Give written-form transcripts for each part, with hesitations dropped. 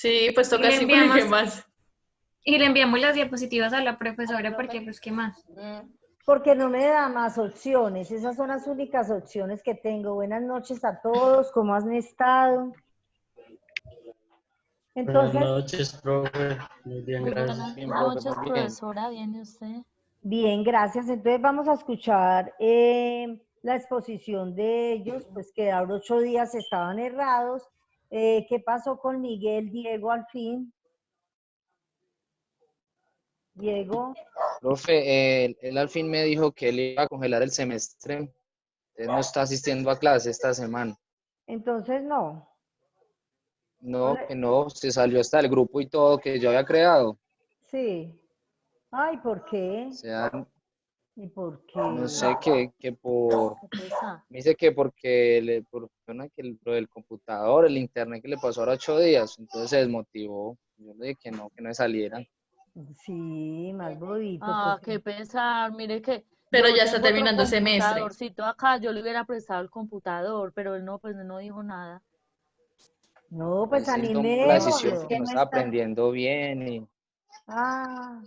Sí, pues Y toca le así porque enviamos, ¿qué más? y le enviamos las diapositivas a la profesora porque, pues, ¿qué más? Porque no me da más opciones. Esas son las únicas opciones que tengo. Buenas noches a todos, ¿cómo han estado? Buenas Entonces, noches, profe. Muy bien, gracias. Buenas Bien, profe, noches, muy bien. profesora. ¿Bien y usted? bien, gracias. Entonces vamos a escuchar la exposición de ellos, pues quedaron 8 días, estaban errados. ¿Qué pasó con Miguel, Diego al fin? Diego, Profe, él al fin me dijo que él iba a congelar el semestre. Él no está asistiendo a clase esta semana. entonces no. No, que no, se salió hasta el grupo y todo que yo había creado. Sí. Ay, ¿por qué? O sea, ¿Y por no qué? sé que por... ¿Qué pasa? Me dice que porque lo del computador, el internet que le pasó ahora 8 días, entonces se desmotivó. Yo le dije que no saliera. Sí, más bodito, Ah, pues. qué pesar. Mire que Pero yo ya está tengo otro terminando el semestre. computadorcito acá. Yo le hubiera prestado el computador, pero él no, pues no dijo nada. No, pues Pues él tomó la No, decisión es animémoslo. porque que no no estaba está, aprendiendo bien y Ah,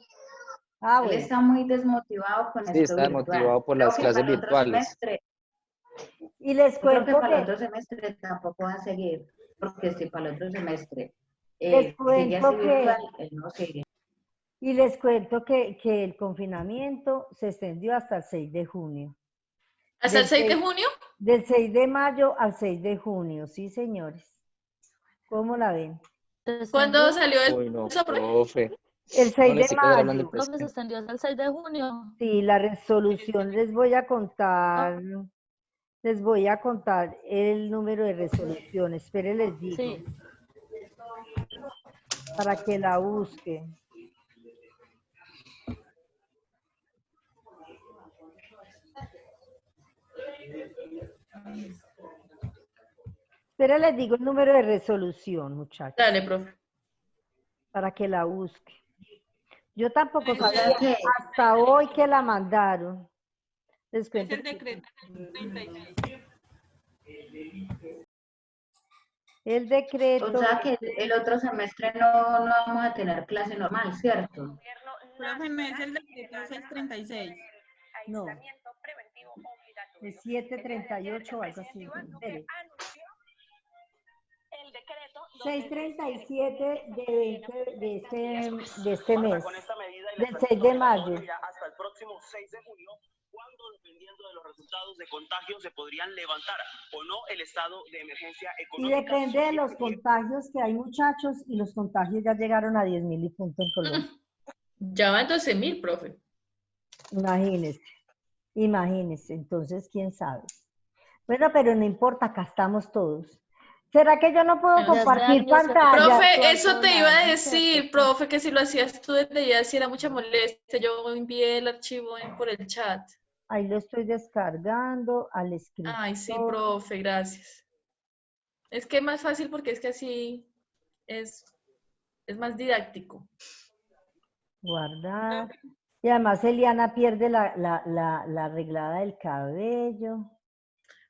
él bueno. está muy desmotivado con sí, esto está virtual. desmotivado por Creo las que clases para el otro virtuales. semestre, Y les yo creo que cuento para el que, otro semestre tampoco va a seguir, porque si para el otro semestre les sigue así cuento virtual, que, él no sigue. y les cuento que el confinamiento se extendió hasta el 6 de junio. ¿Hasta el 6 de junio? Del 6 de mayo al 6 de junio, sí, señores. ¿Cómo la ven? ¿Se ¿Cuándo extendió? salió Uy, no, eso, profe? profe. El No 6 de necesito estar hablando del mayo. Profe, se presente. extendió hasta el 6 de junio. Sí, la resolución Ah, les voy a contar el número de resolución. Espere, les digo, sí. para que la busquen. Espere, les digo el número de resolución, muchachos, Dale, profe. para que la busquen. Yo tampoco O sea sabía que, hasta hoy que la mandaron. Les Es cuento el que decreto 36. el o decreto, sea que el otro semestre no vamos a tener clase normal, ¿cierto? Profe, no es el decreto 636. no, es 738 o algo así. Espere. 637 de 20 de este mes, del 6 de mayo. Hasta el próximo 6 de junio, cuando dependiendo de los resultados de contagio se podrían levantar o no el estado de emergencia Y económica. depende de los contagios que hay, muchachos, y los contagios ya llegaron a 10.000 y punto en Colombia. Ya van 12.000, profe. Imagínense, imagínense. Entonces, ¿quién sabe? Bueno, pero no importa, acá estamos todos. ¿Será que yo no puedo Ya se compartir dañó ese pantalla? Profe, virtual eso todo te el iba a año, decir, ¿cierto? profe, que si lo hacías tú desde ya, si era mucha molestia. Yo envié el archivo por el chat. Ahí lo estoy descargando al Ay, sí, escritor. profe, gracias. Es que es más fácil porque es que así es, es más didáctico. Guardar. Y además Eliana pierde la arreglada del cabello.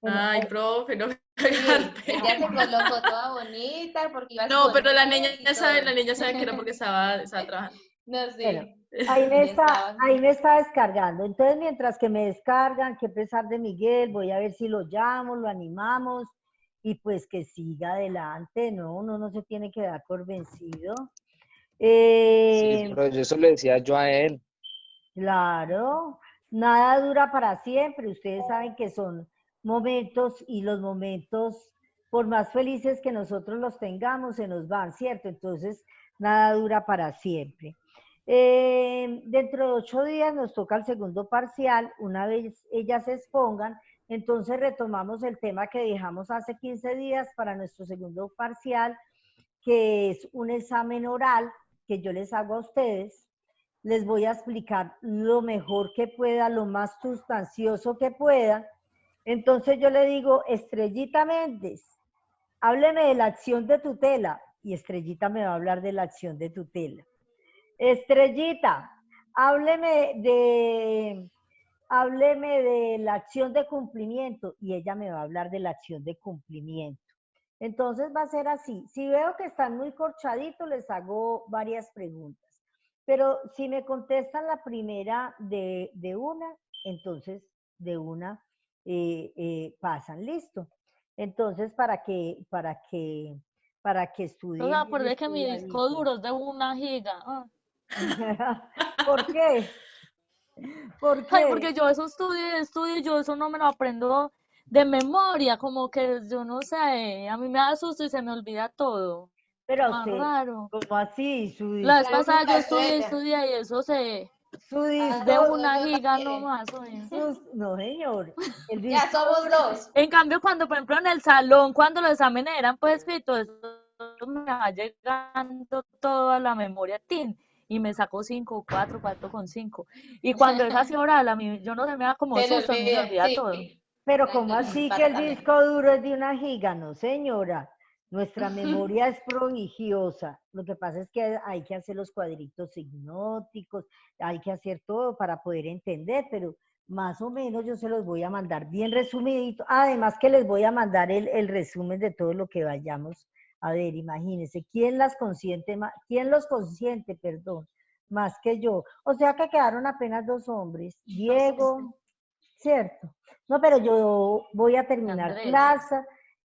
Bueno, Ay, profe, no me Sí, hagas ella se pena. colocó toda bonita porque iba a No, pero la exponer niña y ya sabe, todo. la niña sabe que era porque estaba trabajando. No, bueno, sí, ya estaba. ahí me está descargando. Entonces, mientras que me descargan, qué pesar de Miguel, voy a ver si lo llamo, lo animamos y pues que siga adelante, ¿no? Uno no se tiene que dar por vencido. Sí, pero eso le decía yo a él. Claro, nada dura para siempre. Ustedes saben que son momentos y los momentos, por más felices que nosotros los tengamos, se nos van, ¿cierto? Entonces, nada dura para siempre. Dentro de 8 días nos toca el segundo parcial. Una vez ellas se expongan, entonces retomamos el tema que dejamos hace 15 días para nuestro segundo parcial, que es un examen oral que yo les hago a ustedes. Les voy a explicar lo mejor que pueda, lo más sustancioso que pueda. Entonces yo le digo, Estrellita Méndez, hábleme de la acción de tutela. Y Estrellita me va a hablar de la acción de tutela. Estrellita, hábleme de la acción de cumplimiento. Y ella me va a hablar de la acción de cumplimiento. Entonces va a ser así. Si veo que están muy corchaditos, les hago varias preguntas. Pero si me contestan la primera de una, entonces de una pasan, listo. Entonces, para que No estudien me bien acordé que mi disco estudiaditos. duro es de 1 giga. ¿Por qué? ¿Por Ay, qué? porque yo eso estudio, yo eso no me lo aprendo de memoria, como que yo no sé, a mí me da susto y se me olvida todo. Pero a Más usted, raro. ¿cómo así? La vez pasada yo estudié y eso Su es de disco, 1 giga nomás. Oye. no señor, el Ya disco somos duro, dos. En cambio, cuando, por ejemplo, en el salón, cuando los exámenes eran pues escritos, eso me va llegando todo a la memoria, tin, y me sacó 5, 4, 4,5. Y cuando es así oral, a mí, yo no sé, me da como Se le susto, a mí se me olvida, olvida sí. todo. pero ¿cómo Me así que pasa el también. disco duro es de 1 giga? No, señora, nuestra memoria es prodigiosa. Lo que pasa es que hay que hacer los cuadritos hipnóticos, hay que hacer todo para poder entender, pero más o menos yo se los voy a mandar bien resumidito. Además que les voy a mandar el resumen de todo lo que vayamos a ver. Imagínense, quién los consiente, perdón, más que yo? O sea que quedaron apenas 2 hombres, Diego, ¿cierto? No, pero yo voy a terminar Andrés. clase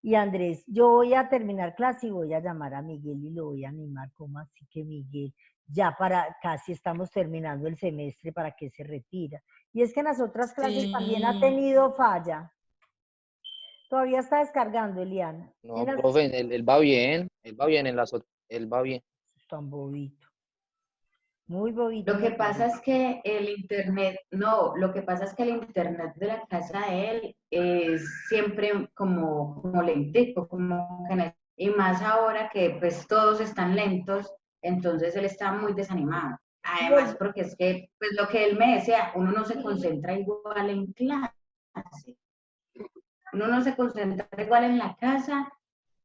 y Andrés, yo voy a terminar clase y voy a llamar a Miguel y lo voy a animar. ¿Cómo así que Miguel? Ya casi estamos terminando el semestre, ¿para qué se retira? Y es que en las otras clases también ha Sí. tenido falla. Todavía está descargando, Eliana. No, profe, él va bien, él va bien. Tan bobito. Muy bobito. Lo que pasa es que el internet, no, lo que pasa es que el internet de la casa de él es siempre como lentico, y más ahora que pues todos están lentos, entonces él está muy desanimado. Además, porque es que, pues lo que él me decía, uno no se concentra igual en clase, uno no se concentra igual en la casa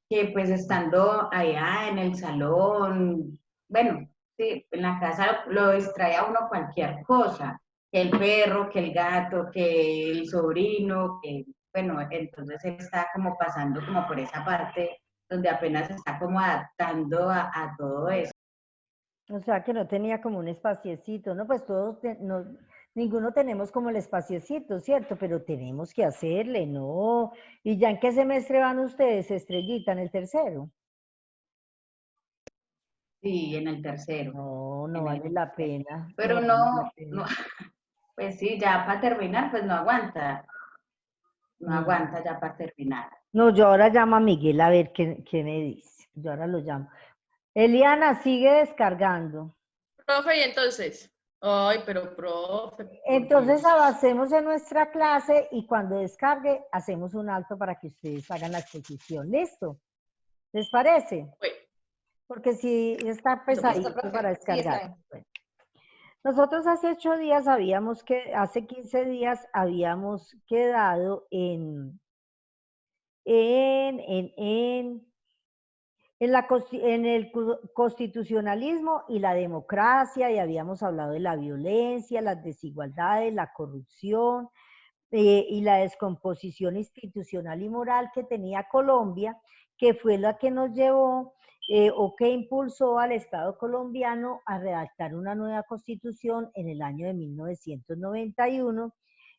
que pues estando allá en el salón, bueno, sí, en la casa lo distrae a uno cualquier cosa, que el perro, que el gato, que el sobrino, que, bueno, entonces él está como pasando como por esa parte donde apenas está como adaptando a todo eso. O sea, que no tenía como un espaciecito, ¿no? Pues ninguno tenemos como el espaciecito, ¿cierto? Pero tenemos que hacerle, ¿no? ¿Y ya en qué semestre van ustedes, Estrellita, en el tercero? Sí, en el tercero. No vale la pena. Pero no vale la no, pena. pues sí, ya para terminar, pues no aguanta ya para terminar. No, yo ahora llamo a Miguel a ver qué me dice. Yo ahora lo llamo. Eliana, sigue descargando. Profe, y entonces. Ay, pero profe. por Entonces Dios. avancemos en nuestra clase y cuando descargue hacemos un alto para que ustedes hagan la exposición. ¿Listo? ¿Les parece? Bueno, Porque si está pesadito profe. para Sí, está descargar. bien. Bueno. Nosotros hace 8 días hace 15 días habíamos quedado en el constitucionalismo y la democracia, y habíamos hablado de la violencia, las desigualdades, la corrupción y la descomposición institucional y moral que tenía Colombia, que fue la que nos llevó o que impulsó al Estado colombiano a redactar una nueva constitución en el año de 1991,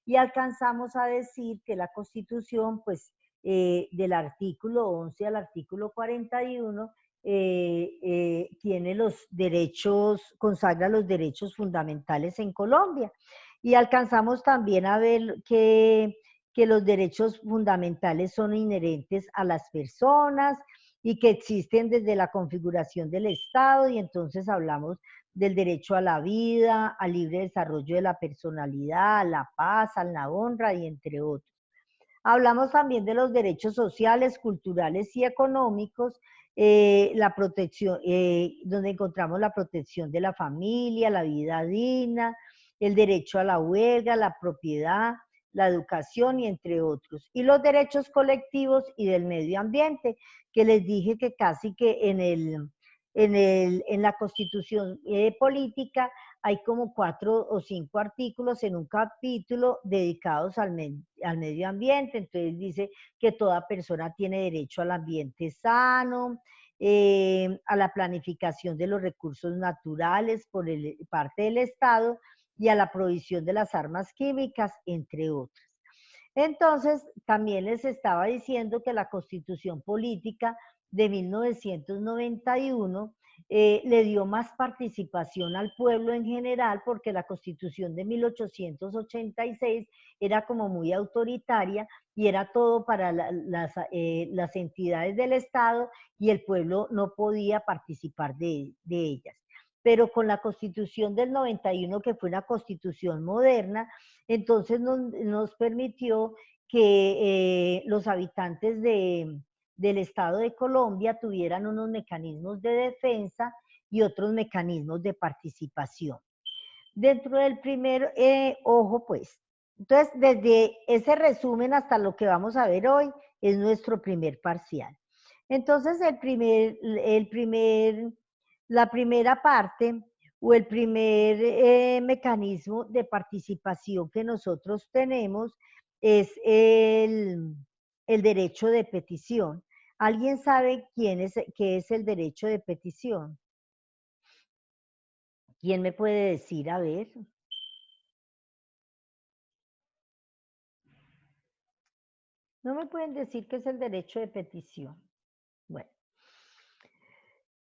y alcanzamos a decir que la constitución, pues, del artículo 11 al artículo 41, tiene los derechos, consagra los derechos fundamentales en Colombia. Y alcanzamos también a ver que los derechos fundamentales son inherentes a las personas y que existen desde la configuración del Estado, y entonces hablamos del derecho a la vida, al libre desarrollo de la personalidad, a la paz, a la honra y entre otros. Hablamos también de los derechos sociales, culturales y económicos, la protección, donde encontramos la protección de la familia, la vida digna, el derecho a la huelga, la propiedad, la educación y entre otros. Y los derechos colectivos y del medio ambiente, que les dije que casi que en la Constitución Política hay como 4 o 5 artículos en un capítulo dedicados al medio ambiente. Entonces dice que toda persona tiene derecho al ambiente sano, a la planificación de los recursos naturales por parte del Estado y a la provisión de las armas químicas, entre otras. Entonces, también les estaba diciendo que la Constitución Política de 1991 le dio más participación al pueblo en general, porque la Constitución de 1886 era como muy autoritaria y era todo para las entidades del Estado y el pueblo no podía participar de ellas. Pero con la Constitución del 91, que fue una constitución moderna, entonces nos permitió que los habitantes del Estado de Colombia tuvieran unos mecanismos de defensa y otros mecanismos de participación. Dentro del primer, ojo pues, entonces desde ese resumen hasta lo que vamos a ver hoy es nuestro primer parcial. Entonces la primera parte o el primer mecanismo de participación que nosotros tenemos es el derecho de petición. ¿Alguien sabe qué es el derecho de petición? ¿Quién me puede decir? A ver. No me pueden decir qué es el derecho de petición. Bueno.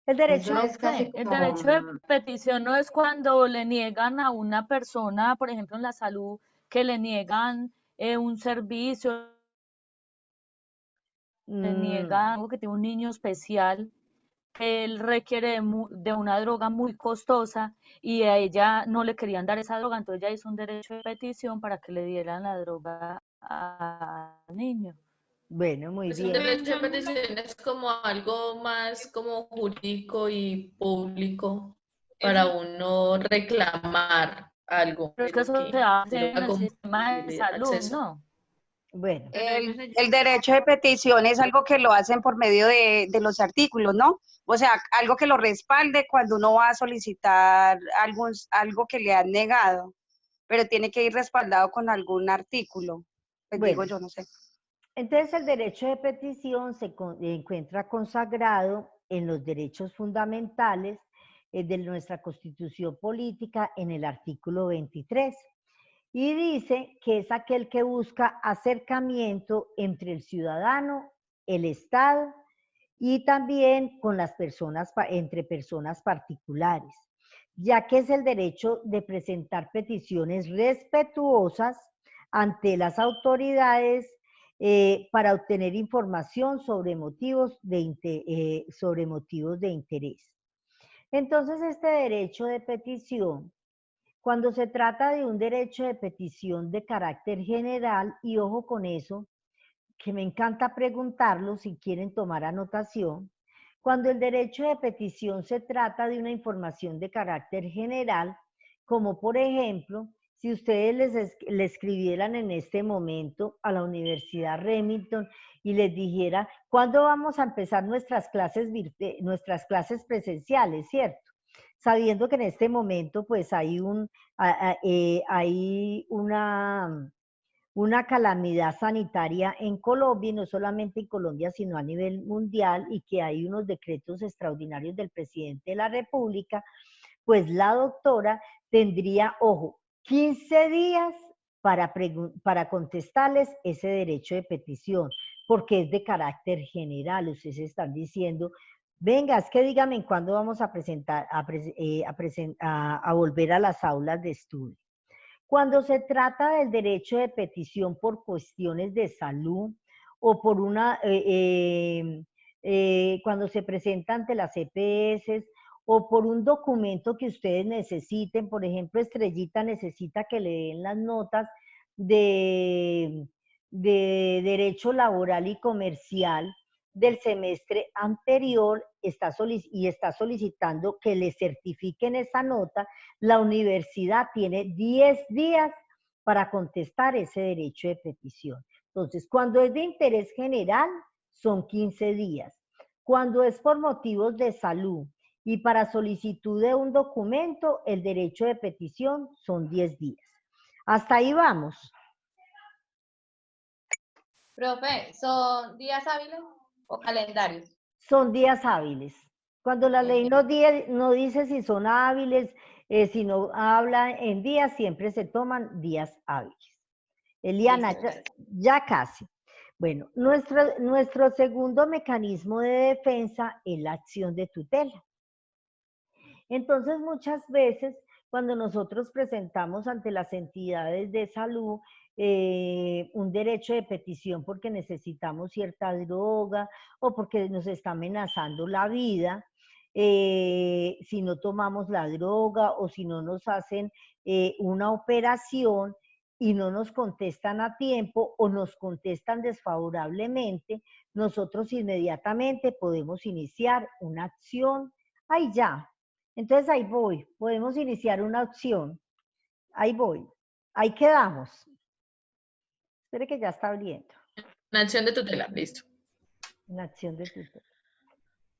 El derecho, Eso es casi el como... derecho de petición no es cuando le niegan a una persona, por ejemplo, en la salud, que le niegan un servicio, le niegan algo que tiene un niño especial, que él requiere de una droga muy costosa y a ella no le querían dar esa droga, entonces ella hizo un derecho de petición para que le dieran la droga al niño. Bueno, muy Pues bien. un derecho de petición es como algo más como jurídico y público para uno reclamar algo. Pero es que eso se hace en el sistema de salud, ¿no? Bueno. El derecho de petición es algo que lo hacen por medio de los artículos, ¿no? O sea, algo que lo respalde cuando uno va a solicitar algo que le han negado, pero tiene que ir respaldado con algún artículo. Pues bueno, digo yo, no sé. Entonces el derecho de petición se encuentra consagrado en los derechos fundamentales de nuestra Constitución Política en el artículo 23. Y dice que es aquel que busca acercamiento entre el ciudadano, el Estado y también con las personas, entre personas particulares, ya que es el derecho de presentar peticiones respetuosas ante las autoridades para obtener información sobre motivos de interés. Entonces, este derecho de petición, cuando se trata de un derecho de petición de carácter general, y ojo con eso, que me encanta preguntarlo si quieren tomar anotación, cuando el derecho de petición se trata de una información de carácter general, como por ejemplo, si ustedes le escribieran en este momento a la Universidad Remington y les dijera, ¿cuándo vamos a empezar nuestras clases presenciales, cierto? Sabiendo que en este momento pues hay una calamidad sanitaria en Colombia, y no solamente en Colombia, sino a nivel mundial, y que hay unos decretos extraordinarios del presidente de la República, pues la doctora tendría, ojo, 15 días para contestarles ese derecho de petición, porque es de carácter general. Ustedes están diciendo, venga, es que dígame cuándo vamos a volver a las aulas de estudio. Cuando se trata del derecho de petición por cuestiones de salud o por cuando se presenta ante las EPS o por un documento que ustedes necesiten, por ejemplo, Estrellita necesita que le den las notas de derecho laboral y comercial del semestre anterior y está solicitando que le certifiquen esa nota, la universidad tiene 10 días para contestar ese derecho de petición. Entonces, cuando es de interés general, son 15 días. Cuando es por motivos de salud Y para solicitud de un documento, el derecho de petición son 10 días. Hasta ahí vamos. Profe, ¿son días hábiles o calendarios? Son días hábiles. Cuando la ley no dice si son hábiles, si no habla en días, siempre se toman días hábiles. Eliana, ya casi. Bueno, nuestro segundo mecanismo de defensa es la acción de tutela. Entonces, muchas veces, cuando nosotros presentamos ante las entidades de salud un derecho de petición porque necesitamos cierta droga o porque nos está amenazando la vida, si no tomamos la droga o si no nos hacen una operación y no nos contestan a tiempo o nos contestan desfavorablemente, nosotros inmediatamente podemos iniciar una acción. Ahí ya. Entonces ahí voy. Podemos iniciar una acción. Ahí voy. Ahí quedamos. Espere que ya está abriendo. Una acción de tutela, listo. Una acción de tutela.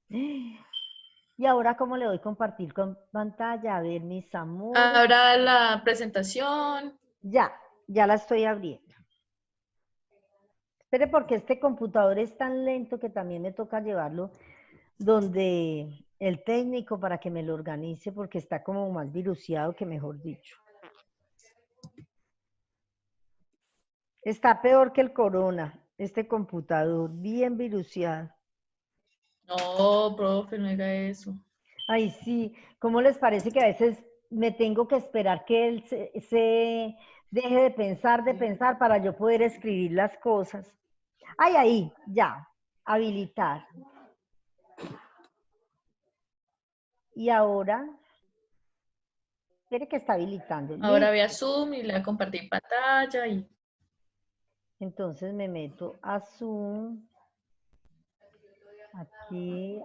Y ahora, ¿cómo le doy compartir con pantalla? A ver, mis amores. Ahora la presentación. Ya la estoy abriendo. Espere, porque este computador es tan lento que también me toca llevarlo donde el técnico para que me lo organice, porque está como más viruseado que mejor dicho. Está peor que el corona, este computador, bien viruseado. No, profe, no haga eso. Ay, sí. ¿Cómo les parece que a veces me tengo que esperar que él se deje de pensar para yo poder escribir las cosas? Ay, ahí, ya. Habilitar. Y ahora, espere que está habilitando. Ahora voy a Zoom y le voy a compartir pantalla. Entonces me meto a Zoom. Aquí.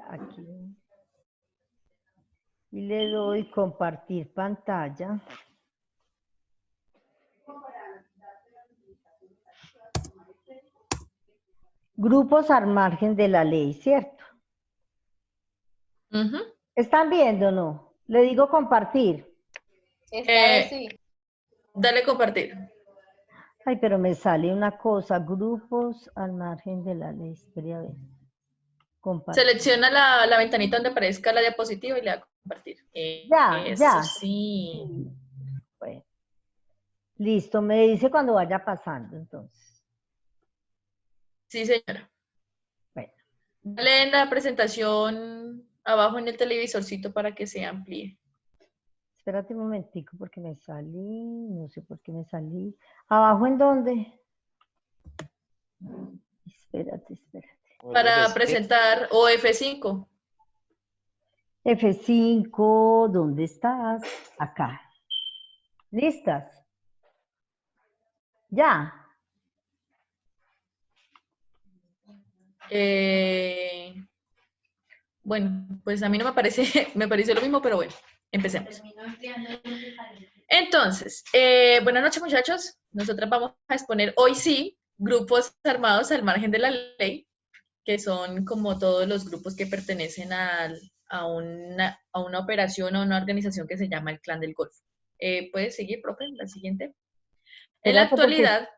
Y le doy compartir pantalla. Grupos al margen de la ley, ¿cierto? ¿Están viendo o no? Le digo compartir. Sí. Dale compartir. Ay, pero me sale una cosa. Grupos al margen de la ley. Espera a ver. Compartir. Selecciona la ventanita donde aparezca la diapositiva y le da a compartir. Ya. Sí. Bueno. Listo, me dice cuando vaya pasando, entonces. Sí, señora. Bueno. Dale en la presentación abajo en el televisorcito para que se amplíe. Espérate un momentico porque me salí, no sé por qué me salí. ¿Abajo en dónde? Espérate. Para presentar o F5. F5, ¿dónde estás? Acá. ¿Listas? Ya. Bueno, pues a mí no me parece, me parece lo mismo, pero bueno, empecemos. Entonces, buenas noches, muchachos. Nosotras vamos a exponer hoy sí grupos armados al margen de la ley, que son como todos los grupos que pertenecen a una operación o una organización que se llama el Clan del Golfo. ¿Puedes seguir, profe? La siguiente. En la actualidad...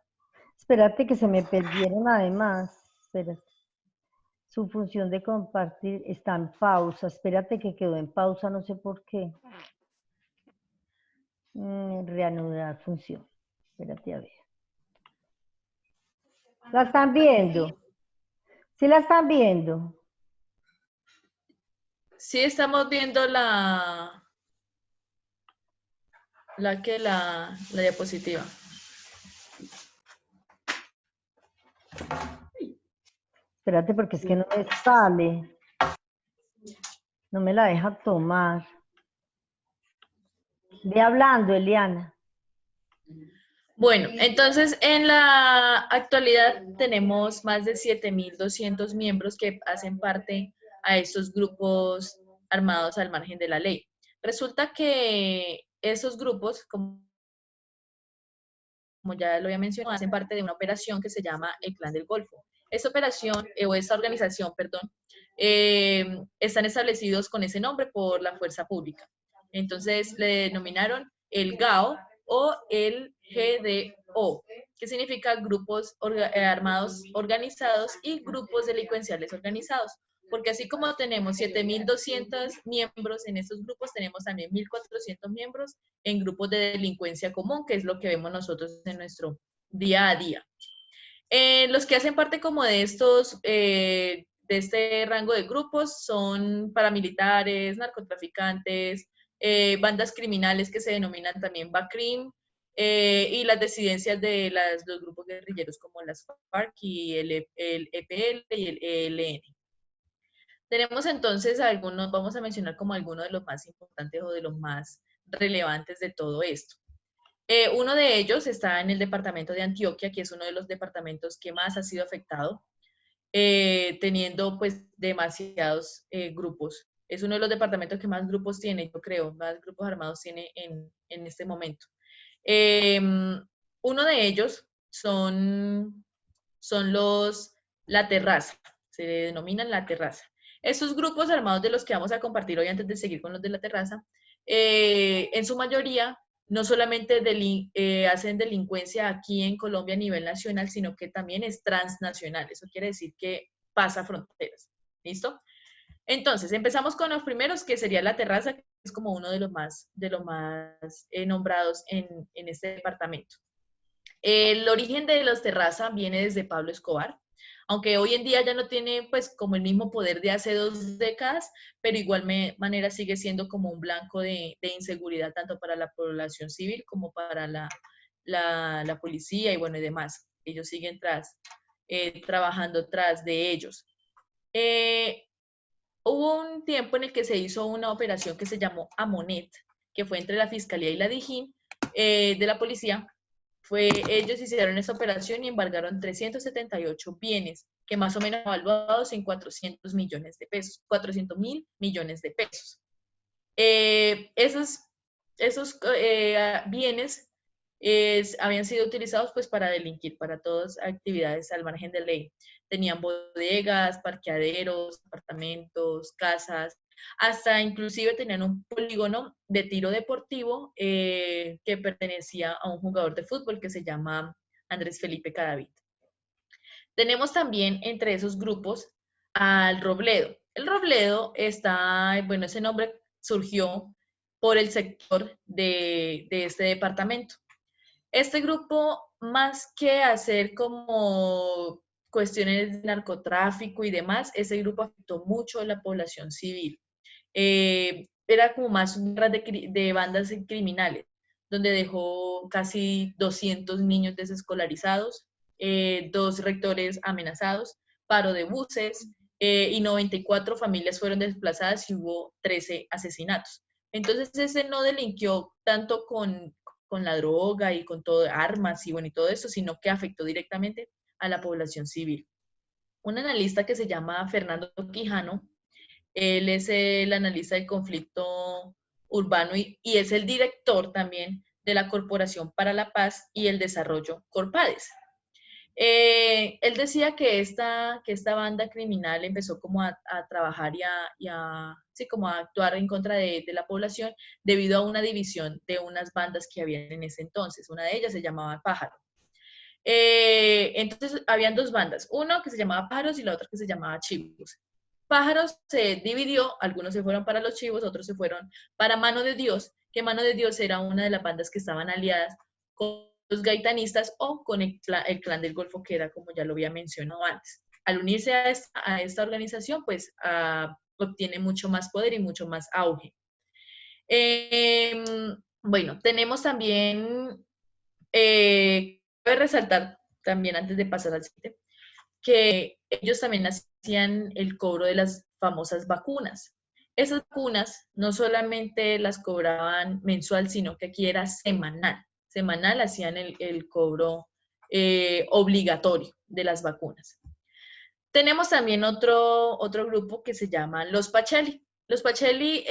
Espérate que se me perdieron además. Espérate. Su función de compartir está en pausa. Espérate que quedó en pausa, no sé por qué. Reanudar función. Espérate a ver. ¿La están viendo? ¿Sí la están viendo? Sí, estamos viendo la diapositiva. Espérate porque es que no me sale. No me la deja tomar. Ve hablando, Eliana. Bueno, entonces en la actualidad tenemos más de 7.200 miembros que hacen parte a estos grupos armados al margen de la ley. Resulta que esos grupos, como ya lo había mencionado, hacen parte de una operación que se llama el Clan del Golfo. Esta operación, o esta organización, perdón, están establecidos con ese nombre por la fuerza pública. Entonces le denominaron el GAO o el GDO, que significa grupos armados organizados y grupos delincuenciales organizados. Porque así como tenemos 7.200 miembros en estos grupos, tenemos también 1.400 miembros en grupos de delincuencia común, que es lo que vemos nosotros en nuestro día a día. Los que hacen parte como de estos, de este rango de grupos son paramilitares, narcotraficantes, bandas criminales que se denominan también BACRIM, y las disidencias de los grupos guerrilleros como las FARC y el EPL y el ELN. Tenemos entonces algunos, vamos a mencionar como algunos de los más importantes o de los más relevantes de todo esto. Uno de ellos está en el departamento de Antioquia, que es uno de los departamentos que más ha sido afectado, teniendo pues demasiados grupos. Es uno de los departamentos que más grupos tiene, yo creo, más grupos armados tiene en este momento. Uno de ellos son La Terraza, se denominan La Terraza. Estos grupos armados de los que vamos a compartir hoy antes de seguir con los de La Terraza, en su mayoría no solamente hacen delincuencia aquí en Colombia a nivel nacional, sino que también es transnacional. Eso quiere decir que pasa fronteras. ¿Listo? Entonces, empezamos con los primeros, que sería La Terraza, que es como uno de los más nombrados en este departamento. El origen de los Terraza viene desde Pablo Escobar, aunque hoy en día ya no tiene pues como el mismo poder de hace 2 décadas, pero igual manera sigue siendo como un blanco de inseguridad tanto para la población civil como para la policía y bueno y demás. Ellos siguen trabajando tras de ellos. Hubo un tiempo en el que se hizo una operación que se llamó Amonet, que fue entre la Fiscalía y la DIJÍN de la policía. Ellos hicieron esa operación y embargaron 378 bienes, que más o menos evaluados en 400 millones de pesos, 400.000 millones de pesos. Esos bienes habían sido utilizados pues para delinquir, para todas actividades al margen de ley. Tenían bodegas, parqueaderos, apartamentos, casas, hasta inclusive tenían un polígono de tiro deportivo que pertenecía a un jugador de fútbol que se llama Andrés Felipe Cadavid. Tenemos también entre esos grupos al Robledo. El Robledo bueno, ese nombre surgió por el sector de este departamento. Este grupo, más que hacer como cuestiones de narcotráfico y demás, ese grupo afectó mucho a la población civil. Era como más guerra de bandas criminales, donde dejó casi 200 niños desescolarizados, 2 rectores amenazados, paro de buses, y 94 familias fueron desplazadas y hubo 13 asesinatos. Entonces ese no delinquió tanto con la droga y con todo, armas y bueno y todo eso, sino que afectó directamente a la población civil. Un analista que se llama Fernando Quijano, él es el analista del conflicto urbano y es el director también de la Corporación para la Paz y el Desarrollo, Corpades. Él decía que esta banda criminal empezó como a trabajar sí, como a actuar en contra de la población debido a una división de unas bandas que había en ese entonces. Una de ellas se llamaba Pájaro. Entonces, habían 2 bandas, uno que se llamaba Pájaros y la otra que se llamaba Chivos. Pájaros se dividió, algunos se fueron para los Chivos, otros se fueron para Mano de Dios, que Mano de Dios era una de las bandas que estaban aliadas con los gaitanistas o con el clan del Golfo, que era como ya lo había mencionado antes. Al unirse a esta organización, pues obtiene mucho más poder y mucho más auge. Bueno, tenemos también, cabe resaltar también antes de pasar al siguiente, que ellos también hacían el cobro de las famosas vacunas. Esas vacunas no solamente las cobraban mensual, sino que aquí era semanal. Semanal hacían el cobro obligatorio de las vacunas. Tenemos también otro grupo que se llama Los Pacheli. Los Pacheli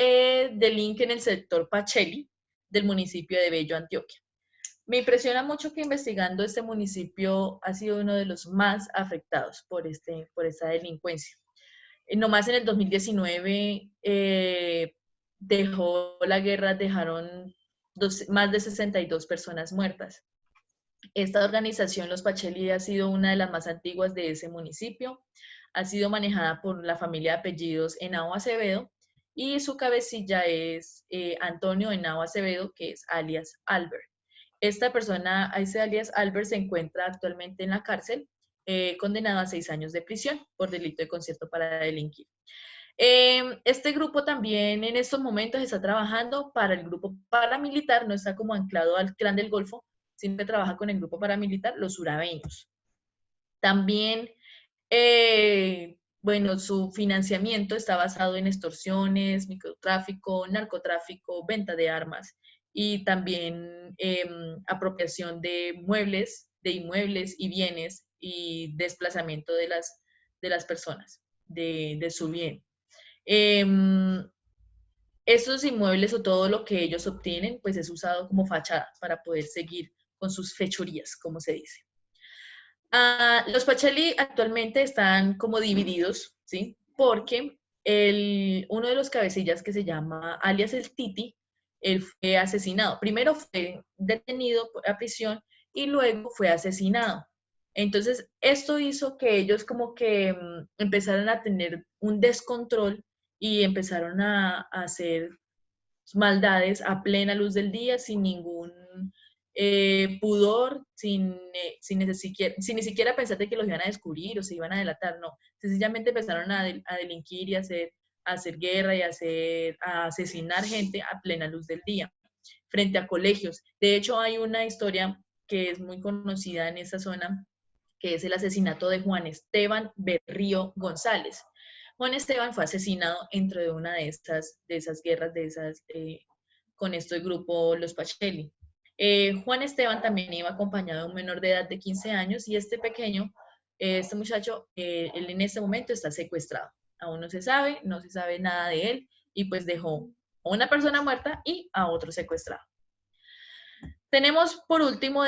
delinquen en el sector Pacheli del municipio de Bello, Antioquia. Me impresiona mucho que investigando este municipio ha sido uno de los más afectados por esta delincuencia. nomás en el 2019 dejó la guerra, dejaron más de 62 personas muertas. Esta organización, los Pacheli, ha sido una de las más antiguas de ese municipio. Ha sido manejada por la familia de apellidos Henao Acevedo y su cabecilla es Antonio Henao Acevedo, que es alias Albert. Esta persona, ese alias Albert, se encuentra actualmente en la cárcel, condenado a 6 años de prisión por delito de concierto para delinquir. Este grupo también en estos momentos está trabajando para el grupo paramilitar, no está como anclado al Clan del Golfo, siempre trabaja con el grupo paramilitar, los urabeños. También, bueno, su financiamiento está basado en extorsiones, microtráfico, narcotráfico, venta de armas y también apropiación de inmuebles y bienes y desplazamiento de las personas, de su bien. Esos inmuebles o todo lo que ellos obtienen, pues es usado como fachada para poder seguir con sus fechorías, como se dice. Los Pacheli actualmente están como divididos, ¿sí? Porque uno de los cabecillas, que se llama alias el Titi, él fue asesinado. Primero fue detenido a prisión y luego fue asesinado. Entonces, esto hizo que ellos como que empezaran a tener un descontrol y empezaron a hacer maldades a plena luz del día, sin ningún pudor, sin ni siquiera pensar de que los iban a descubrir o se iban a delatar, no. Sencillamente empezaron a delinquir y a hacer guerra y a asesinar gente a plena luz del día, frente a colegios. De hecho, hay una historia que es muy conocida en esa zona, que es el asesinato de Juan Esteban Berrío González. Juan Esteban fue asesinado dentro de una de esas guerras, con este grupo, los Pacheli. Juan Esteban también iba acompañado de un menor de edad de 15 años y este muchacho, él en este momento está secuestrado. Aún no se sabe nada de él y pues dejó a una persona muerta y a otro secuestrado. Tenemos por último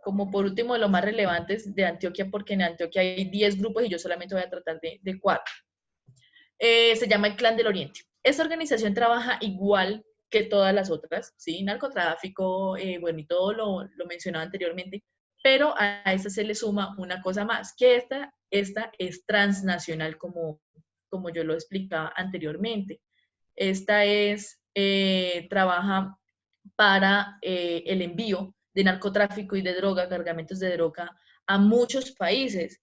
como por último de lo más relevantes de Antioquia, porque en Antioquia hay 10 grupos y yo solamente voy a tratar de 4. Se llama el Clan del Oriente. Esta organización trabaja igual que todas las otras, ¿sí? Narcotráfico, bueno, y todo lo mencionado anteriormente, pero a esta se le suma una cosa más, que esta es transnacional, como yo lo explicaba anteriormente. Esta trabaja para el envío de narcotráfico y de droga, cargamentos de droga, a muchos países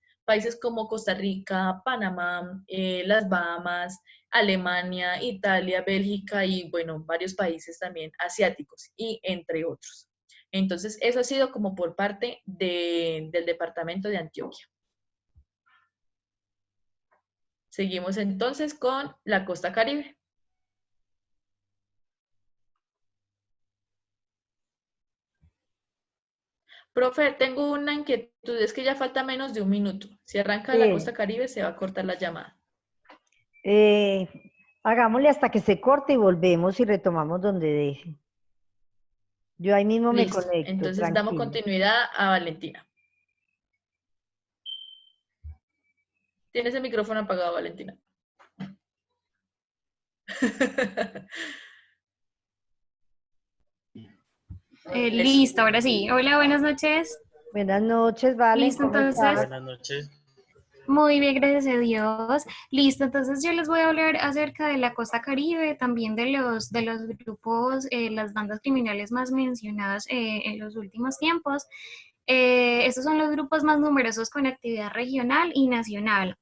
como Costa Rica, Panamá, las Bahamas, Alemania, Italia, Bélgica y, bueno, varios países también asiáticos y entre otros. Entonces, eso ha sido como por parte del departamento de Antioquia. Seguimos entonces con la costa Caribe. Profe, tengo una inquietud, es que ya falta menos de 1 minuto. Si arranca la costa Caribe, se va a cortar la llamada. Hagámosle hasta que se corte y volvemos y retomamos donde deje. Yo ahí mismo me conecto. Entonces tranquilo. damos continuidad a Valentina. Tienes el micrófono apagado, Valentina. Listo, ahora sí. Hola, buenas noches. Buenas noches, Vale. Listo, entonces. Buenas noches. Muy bien, gracias a Dios. Listo, entonces yo les voy a hablar acerca de la costa Caribe, también de los grupos, las bandas criminales más mencionadas en los últimos tiempos. Estos son los grupos más numerosos con actividad regional y nacional.